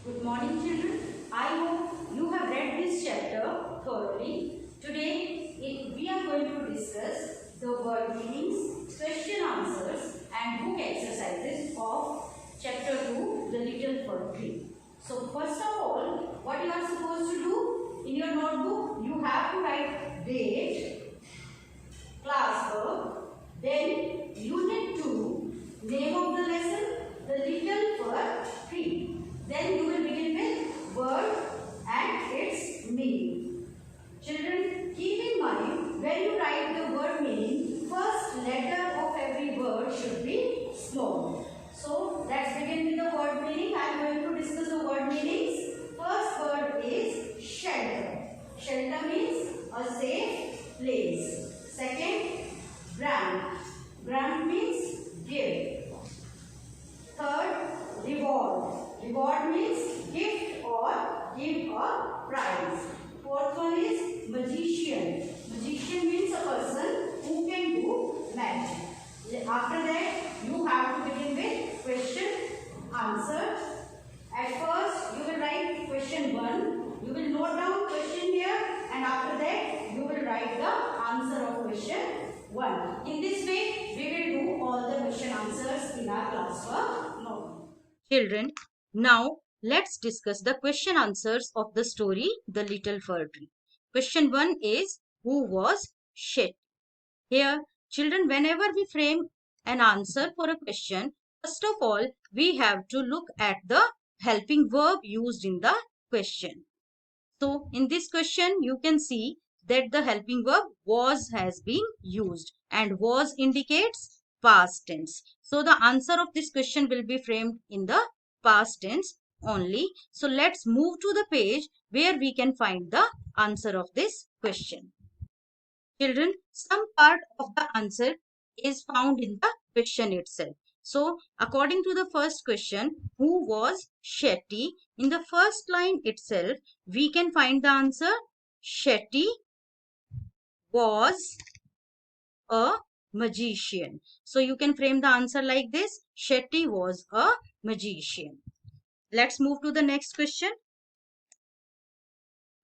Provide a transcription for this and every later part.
Good morning, children. I hope you have read this chapter thoroughly. Today, we are going to discuss the word meanings, question answers, and book exercises of chapter 2, The Little Fir Tree. So, first of all, what you are supposed to do in your notebook, you have to write date, class work, then unit 2, name of the lesson, The Little Fir Tree. Then you will begin with word and its meaning. Children, keep in mind when you write the word meaning, first letter of every word should be small. So let's begin with the word meaning. I am going to discuss the word meanings. First word is shelter. Shelter means a safe place. Second, grant. Grant means give. Third, reward. Reward means gift or give a prize. Fourth one is magician. Magician means a person who can do magic. After that, you have to begin with question, answer. At first, you will write question 1. You will note down question here, and after that, you will write the answer of question 1. In this way, we will do all the question answers in our classwork notebook. Children, now let's discuss the question answers of the story The Little Fir Tree. Question 1 is, who was Shetty? Here, children, whenever we frame an answer for a question, first of all, we have to look at the helping verb used in the question. So, in this question, you can see that the helping verb was has been used, and was indicates past tense. So, the answer of this question will be framed in the past tense only. So, let's move to the page where we can find the answer of this question. Children, some part of the answer is found in the question itself. So, according to the first question, who was Shetty? In the first line itself, we can find the answer. Shetty was a magician. So, you can frame the answer like this. Shetty was a magician. Let's move to the next question.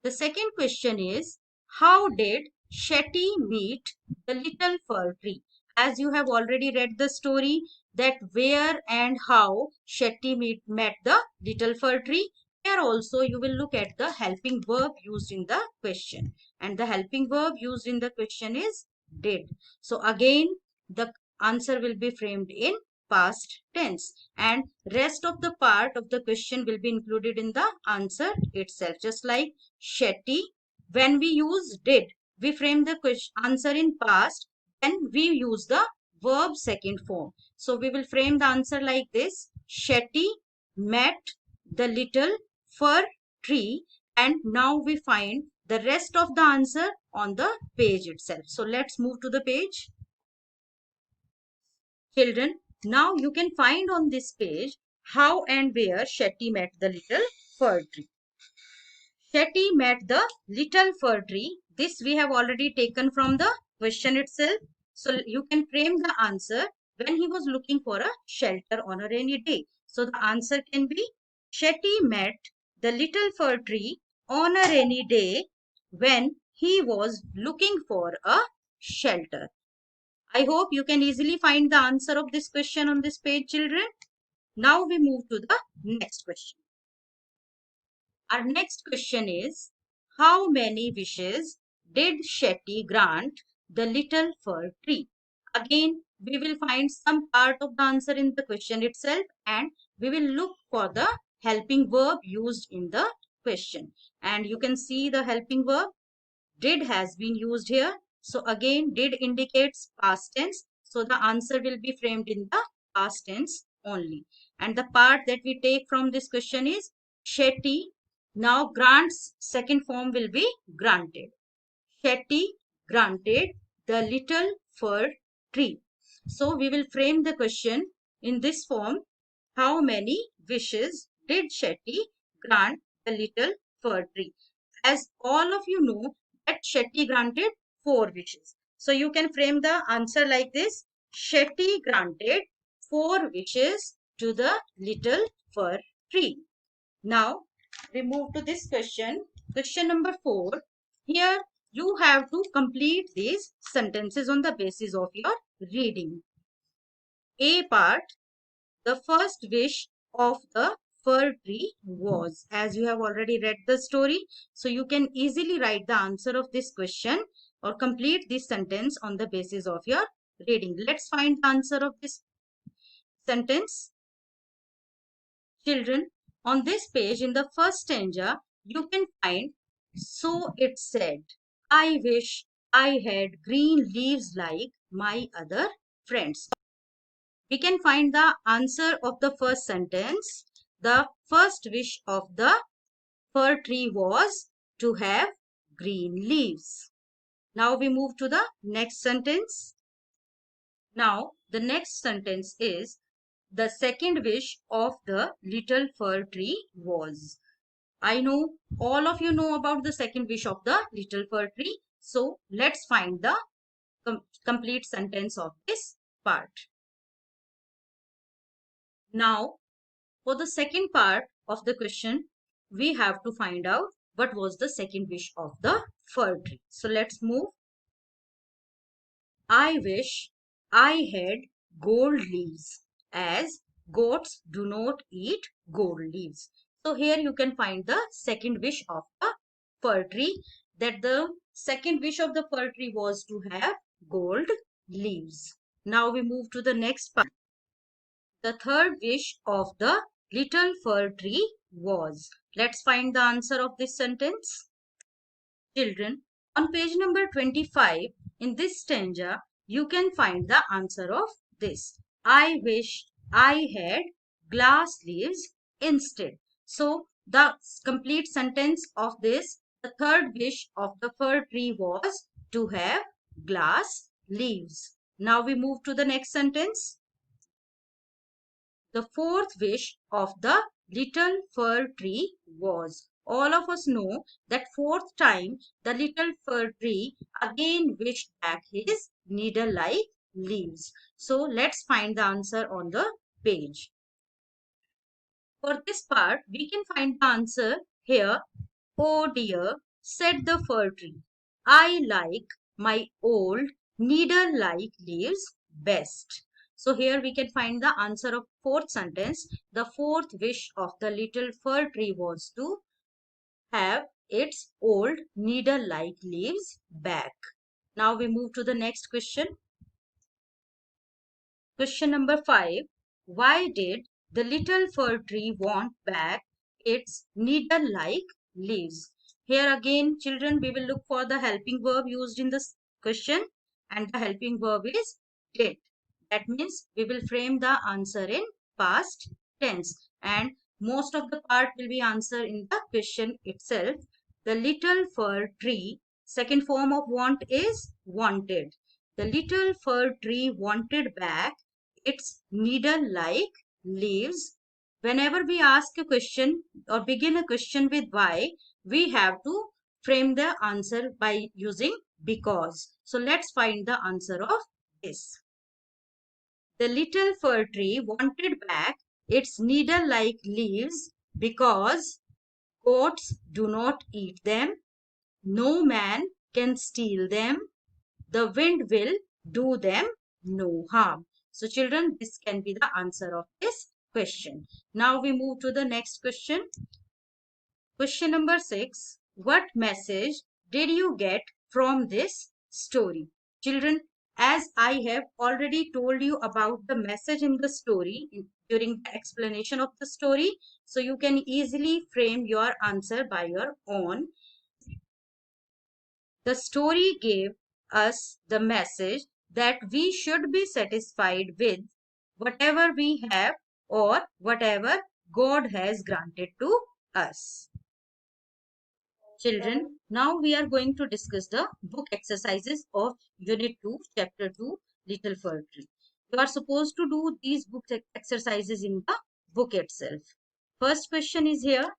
The second question is, how did Shetty meet the little fir tree? As you have already read the story, that where and how Shetty met the little fir tree, here also you will look at the helping verb used in the question. And the helping verb used in the question is did. So again, the answer will be framed in past tense, and rest of the part of the question will be included in the answer itself. Just like Shetty, when we use did, we frame the question answer in past, then we use the verb second form. So we will frame the answer like this. Shetty met the little fir tree, and now we find the rest of the answer on the page itself. So let's move to the page. Children, now you can find on this page how and where Shetty met the little fir tree. Shetty met the little fir tree. This we have already taken from the question itself. So you can frame the answer when he was looking for a shelter on a rainy day. So the answer can be, Shetty met the little fir tree on a rainy day when he was looking for a shelter. I hope you can easily find the answer of this question on this page, children. Now we move to the next question. Our next question is, how many wishes did Shetty grant the little fir tree? Again, we will find some part of the answer in the question itself, and we will look for the helping verb used in the question. And you can see the helping verb did has been used here. So again, did indicates past tense. So the answer will be framed in the past tense only. And the part that we take from this question is Shetty. Now grants second form will be granted. Shetty granted the little fir tree. So we will frame the question in this form. How many wishes did Shetty grant the little fir tree? As all of you know that Shetty granted 4 wishes. So you can frame the answer like this. Shetty granted 4 wishes to the little fir tree. Now we move to this question. Question number 4. Here you have to complete these sentences on the basis of your reading. A part. The first wish of the fir tree was. As you have already read the story, so you can easily write the answer of this question or complete this sentence on the basis of your reading. Let's find the answer of this sentence. Children, on this page in the first stanza, you can find, so it said, I wish I had green leaves like my other friends. We can find the answer of the first sentence. The first wish of the fir tree was to have green leaves. Now we move to the next sentence. Now the next sentence is, the second wish of the little fir tree was. I know all of you know about the second wish of the little fir tree. So let's find the complete sentence of this part. Now for the second part of the question, we have to find out what was the second wish of the fir tree. So let's move. I wish I had gold leaves, as goats do not eat gold leaves. So here you can find the second wish of the fir tree, that the second wish of the fir tree was to have gold leaves. Now we move to the next part. The third wish of the little fir tree was. Let's find the answer of this sentence. Children, on page number 25, in this stanza, you can find the answer of this. I wish I had glass leaves instead. So, the complete sentence of this, the third wish of the fir tree was to have glass leaves. Now we move to the next sentence. The fourth wish of the little fir tree was. All of us know that fourth time the little fir tree again wished back his needle-like leaves. So let's find the answer on the page. For this part, we can find the answer here. Oh dear, said the fir tree, I like my old needle-like leaves best. So here we can find the answer of fourth sentence. The fourth wish of the little fir tree was to have its old needle-like leaves back. Now we move to the next question. Question number 5. Why did the little fir tree want back its needle-like leaves? Here again, children, we will look for the helping verb used in this question, and the helping verb is did. That means we will frame the answer in past tense, and most of the part will be answered in the question itself. The little fir tree, second form of want is wanted. The little fir tree wanted back its needle-like leaves. Whenever we ask a question or begin a question with why, we have to frame the answer by using because. So let's find the answer of this. The little fir tree wanted back its needle-like leaves because goats do not eat them, no man can steal them, the wind will do them no harm. So children, this can be the answer of this question. Now we move to the next question. Question number 6. What message did you get from this story? Children, as I have already told you about the message in the story during the explanation of the story, so you can easily frame your answer by your own. The story gave us the message that we should be satisfied with whatever we have or whatever God has granted to us. Children, now we are going to discuss the book exercises of Unit 2, Chapter 2, Little Fir Tree. You are supposed to do these book exercises in the book itself. First question is here.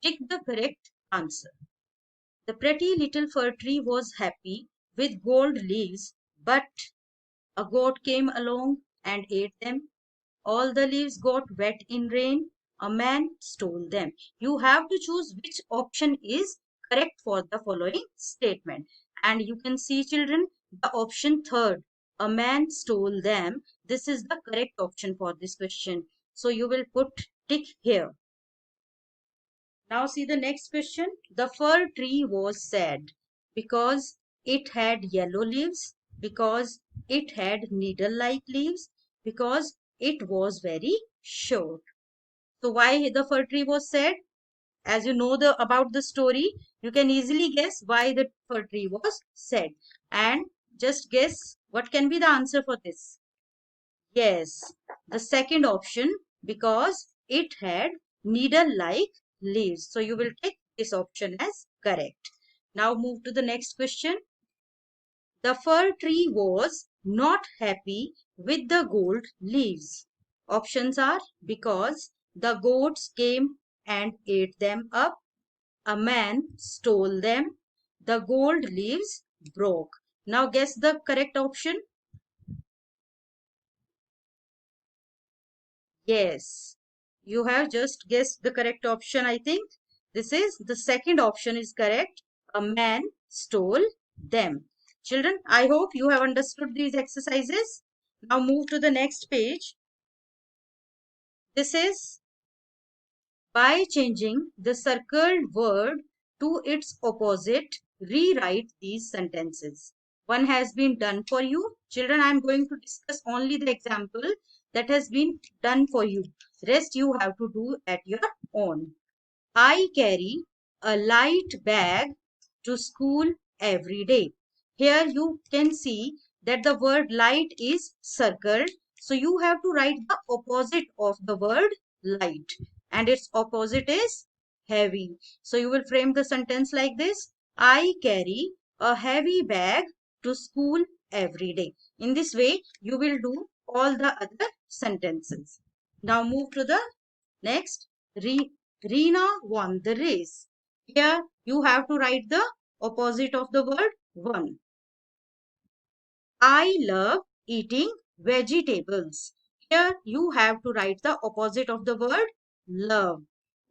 Pick the correct answer. The pretty little fir tree was happy with gold leaves, but a goat came along and ate them. All the leaves got wet in rain. A man stole them. You have to choose which option is correct for the following statement. And you can see, children, the option third, a man stole them. This is the correct option for this question. So you will put tick here. Now see the next question. The fir tree was sad because it had yellow leaves, because it had needle-like leaves, because it was very short. So why the fir tree was sad? As you know about the story, you can easily guess why the fir tree was sad. And just guess what can be the answer for this. Yes, the second option, because it had needle-like leaves. So you will take this option as correct. Now move to the next question. The fir tree was not happy with the gold leaves. Options are because the goats came and ate them up, a man stole them, the gold leaves broke. Now guess the correct option. Yes, you have just guessed the correct option, I think. This is the second option is correct. A man stole them. Children, I hope you have understood these exercises. Now move to the next page. This is by changing the circled word to its opposite, rewrite these sentences. One has been done for you. Children, I am going to discuss only the example that has been done for you. Rest you have to do at your own. I carry a light bag to school every day. Here you can see that the word light is circled. So you have to write the opposite of the word light. And its opposite is heavy. So you will frame the sentence like this. I carry a heavy bag to school every day. In this way, you will do all the other sentences. Now move to the next. Reena won the race. Here you have to write the opposite of the word won. I love eating vegetables. Here you have to write the opposite of the word love.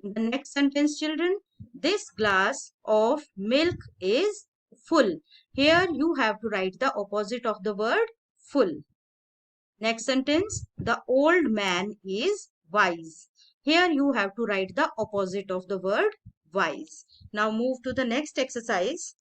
In the next sentence, children, this glass of milk is full. Here you have to write the opposite of the word full. Next sentence, the old man is wise. Here you have to write the opposite of the word wise. Now move to the next exercise.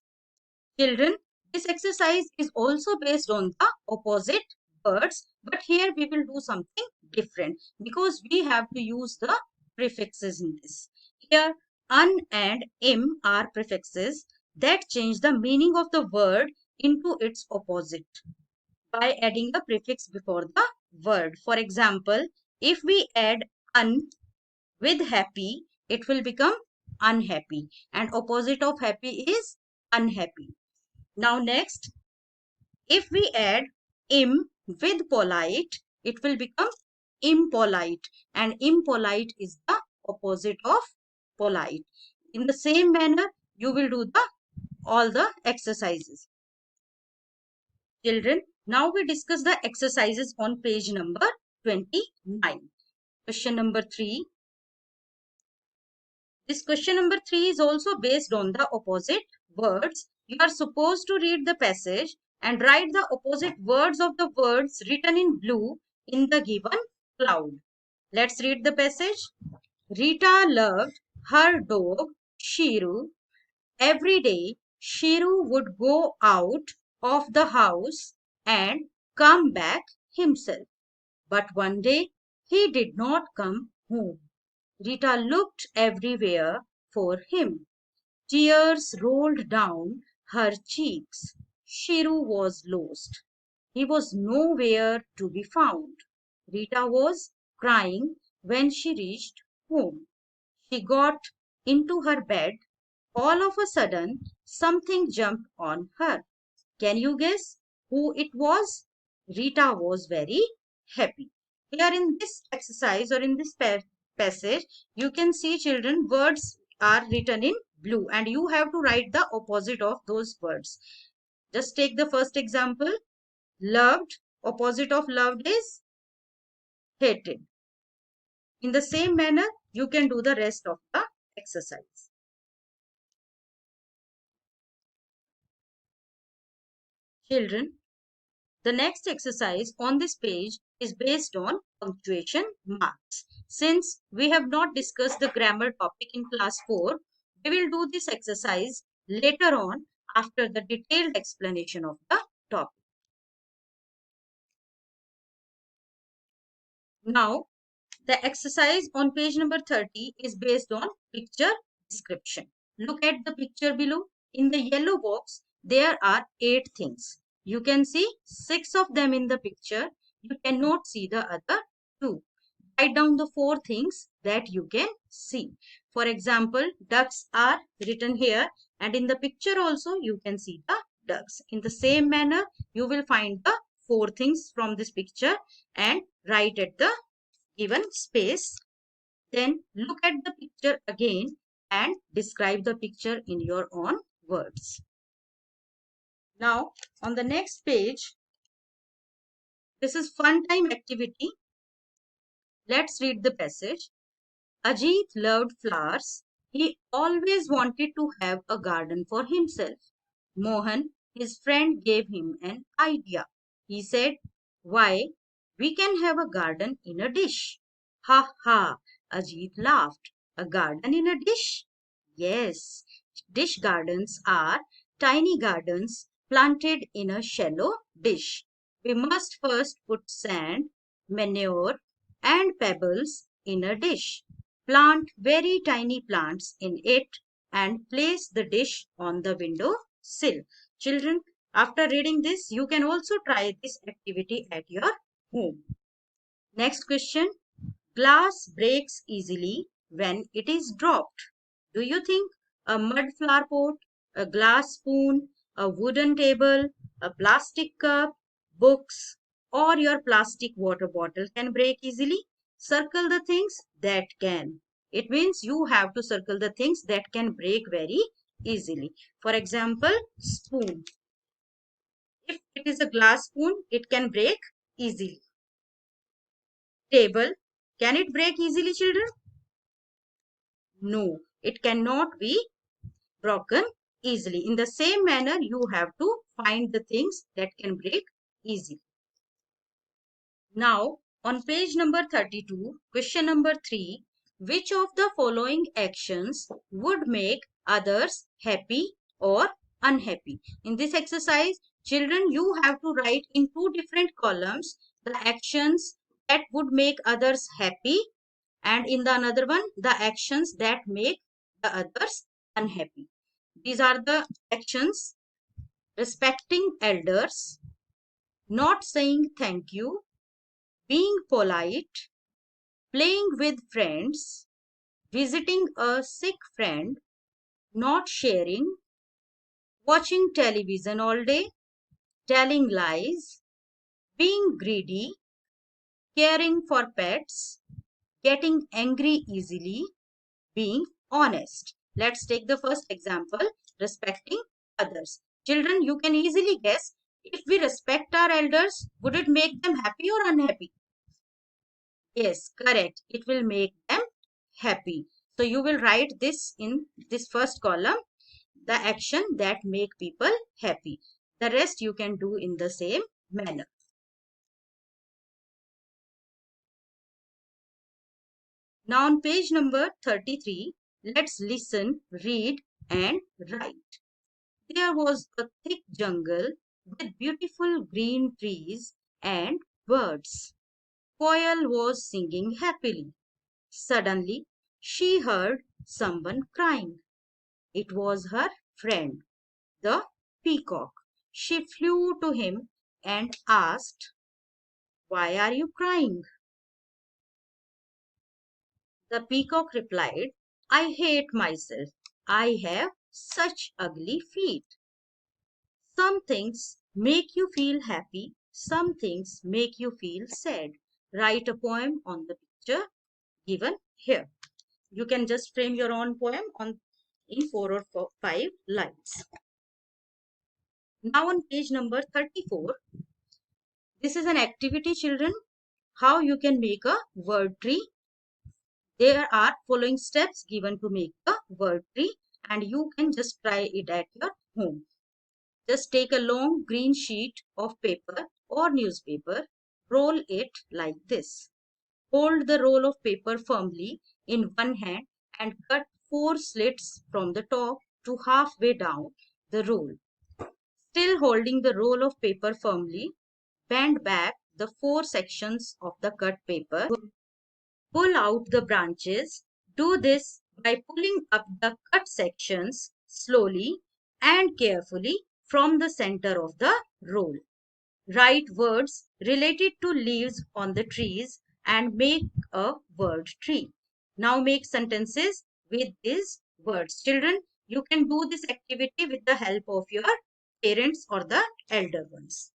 Children, this exercise is also based on the opposite words, but here we will do something different because we have to use the prefixes in this. Here, un and im are prefixes that change the meaning of the word into its opposite by adding a prefix before the word. For example, if we add un with happy, it will become unhappy, and opposite of happy is unhappy. Now next, if we add im with polite, it will become impolite, and impolite is the opposite of polite. In the same manner, you will do all the exercises. Children, now we discuss the exercises on page number 29. Question number 3. This question number 3 is also based on the opposite words. You are supposed to read the passage and write the opposite words of the words written in blue in the given cloud. Let's read the passage. Rita loved her dog Shiru. Every day, Shiru would go out of the house and come back himself. But one day, he did not come home. Rita looked everywhere for him. Tears rolled down her cheeks. Shiru was lost. He was nowhere to be found. Rita was crying when she reached home. She got into her bed. All of a sudden, something jumped on her. Can you guess who it was? Rita was very happy. Here in this exercise or in this passage, you can see, children, words are written in blue and you have to write the opposite of those words. Just take the first example. Loved, opposite of loved is hated. In the same manner, you can do the rest of the exercise. Children, the next exercise on this page is based on punctuation marks. Since we have not discussed the grammar topic in class 4, we will do this exercise later on after the detailed explanation of the topic. Now, the exercise on page number 30 is based on picture description. Look at the picture below. In the yellow box, there are 8 things. You can see 6 of them in the picture. You cannot see the other 2. Write down the 4 things that you can see. For example, ducks are written here, and in the picture also you can see the ducks. In the same manner, you will find the 4 things from this picture and write at the given space. Then look at the picture again and describe the picture in your own words. Now, on the next page, this is fun time activity. Let's read the passage. Ajit loved flowers. He always wanted to have a garden for himself. Mohan, his friend, gave him an idea. He said, "Why, we can have a garden in a dish." Ha ha, Ajit laughed. A garden in a dish? Yes, dish gardens are tiny gardens planted in a shallow dish. We must first put sand, manure, and pebbles in a dish. Plant very tiny plants in it and place the dish on the window sill. Children, after reading this, you can also try this activity at your home. Next question. Glass breaks easily when it is dropped. Do you think a mud flower pot, a glass spoon, a wooden table, a plastic cup, books, or your plastic water bottle can break easily? Circle the things that can. It means you have to circle the things that can break very easily. For example, spoon. If it is a glass spoon, it can break easily. Table. Can it break easily, children? No, it cannot be broken easily. In the same manner, you have to find the things that can break easily. Now, on page number 32, question number 3, which of the following actions would make others happy or unhappy? In this exercise, children, you have to write in 2 different columns the actions that would make others happy, and in the another one, the actions that make the others unhappy. These are the actions: respecting elders, not saying thank you, being polite, playing with friends, visiting a sick friend, not sharing, watching television all day, telling lies, being greedy, caring for pets, getting angry easily, being honest. Let's take the first example, respecting others. Children, you can easily guess, if we respect our elders, would it make them happy or unhappy? Yes, correct. It will make them happy. So you will write this in this first column, the action that make people happy. The rest you can do in the same manner. Now on page number 33, let's listen, read and write. There was a thick jungle with beautiful green trees and birds. Koel was singing happily. Suddenly, she heard someone crying. It was her friend, the peacock. She flew to him and asked, "Why are you crying?" The peacock replied, "I hate myself. I have such ugly feet. Some things make you feel happy, some things make you feel sad. Write a poem on the picture given here. You can just frame your own poem on in 5 lines. Now on page number 34, this is an activity, children, how you can make a word tree. There are following steps given to make a word tree, and you can just try it at your home. Just take a long green sheet of paper or newspaper, roll it like this. Hold the roll of paper firmly in one hand and cut 4 slits from the top to halfway down the roll. Still holding the roll of paper firmly, bend back the 4 sections of the cut paper. Pull out the branches. Do this by pulling up the cut sections slowly and carefully from the center of the roll. Write words related to leaves on the trees and make a word tree. Now make sentences with these words. Children, you can do this activity with the help of your parents or the elder ones.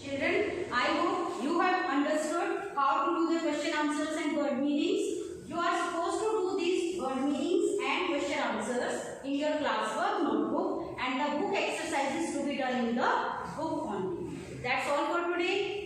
Children, I hope you have understood how to do the question answers and word meanings. You are supposed to do these word meanings and question answers in your classwork notebook, and the book exercises to be done in the book only. That's all for today.